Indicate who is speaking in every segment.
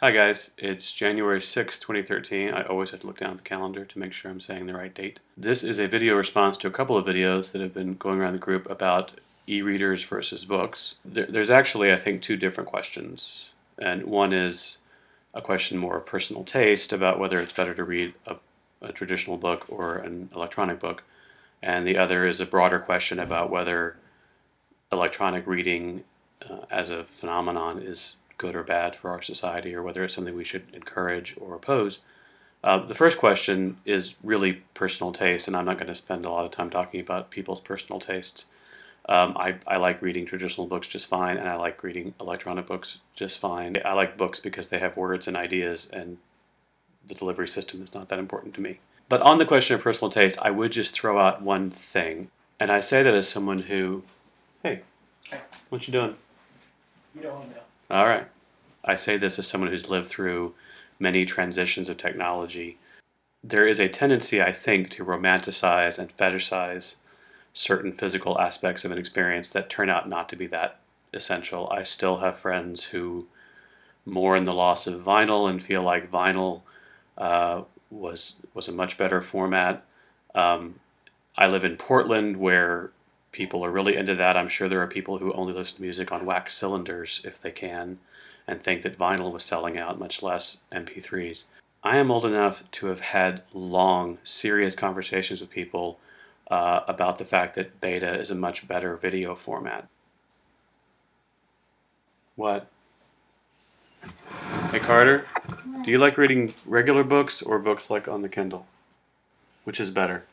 Speaker 1: Hi guys, it's January 6, 2013. I always have to look down at the calendar to make sure I'm saying the right date. This is a video response to a couple of videos that have been going around the group about e-readers versus books. There's actually, I think, two different questions. And one is a question more of personal taste about whether it's better to read a traditional book or an electronic book. And the other is a broader question about whether electronic reading as a phenomenon is good or bad for our society, or whether it's something we should encourage or oppose. The first question is really personal taste, and I'm not going to spend a lot of time talking about people's personal tastes. I like reading traditional books just fine, and I like reading electronic books just fine. I like books because they have words and ideas, and the delivery system is not that important to me. But on the question of personal taste, I would just throw out one thing, and I say that as someone who, hey, what you doing?
Speaker 2: You don't know.
Speaker 1: All right. I say this as someone who's lived through many transitions of technology. There is a tendency, I think, to romanticize and fetishize certain physical aspects of an experience that turn out not to be that essential. I still have friends who mourn the loss of vinyl and feel like vinyl was a much better format. I live in Portland, where people are really into that. I'm sure there are people who only listen to music on wax cylinders if they can, and think that vinyl was selling out, much less MP3s. I am old enough to have had long, serious conversations with people about the fact that beta is a much better video format. What? Hey Carter, do you like reading regular books or books like on the Kindle? Which is better?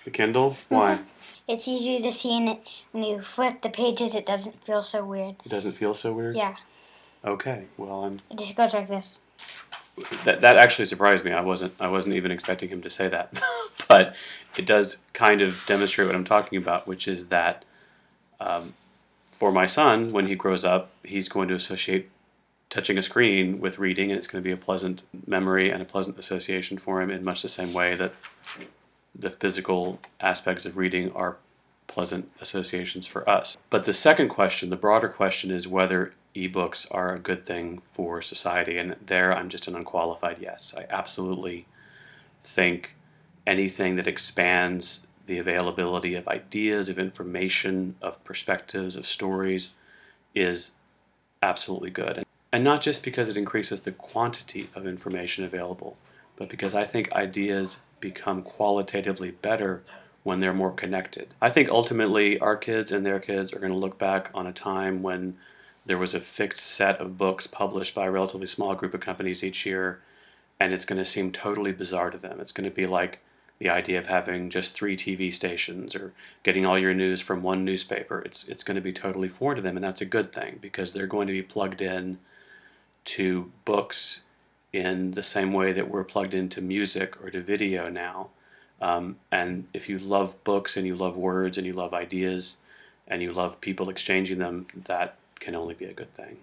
Speaker 1: The Kindle? Why?
Speaker 3: It's easier to see, and when you flip the pages, it doesn't feel so weird.
Speaker 1: It doesn't feel so weird?
Speaker 3: Yeah.
Speaker 1: Okay, well,
Speaker 3: It just goes like this.
Speaker 1: that actually surprised me. I wasn't even expecting him to say that, but it does kind of demonstrate what I'm talking about, which is that for my son, when he grows up, he's going to associate touching a screen with reading, and it's going to be a pleasant memory and a pleasant association for him, in much the same way that the physical aspects of reading are pleasant associations for us. But the second question, the broader question, is whether ebooks are a good thing for society, and there I'm just an unqualified yes. I absolutely think anything that expands the availability of ideas, of information, of perspectives, of stories is absolutely good. And not just because it increases the quantity of information available, but because I think ideas become qualitatively better when they're more connected. I think ultimately our kids and their kids are going to look back on a time when there was a fixed set of books published by a relatively small group of companies each year, and it's going to seem totally bizarre to them. It's going to be like the idea of having just 3 TV stations or getting all your news from one newspaper. It's going to be totally foreign to them, and that's a good thing, because they're going to be plugged in to books in the same way that we're plugged into music or to video now. And if you love books and you love words and you love ideas and you love people exchanging them, that can only be a good thing.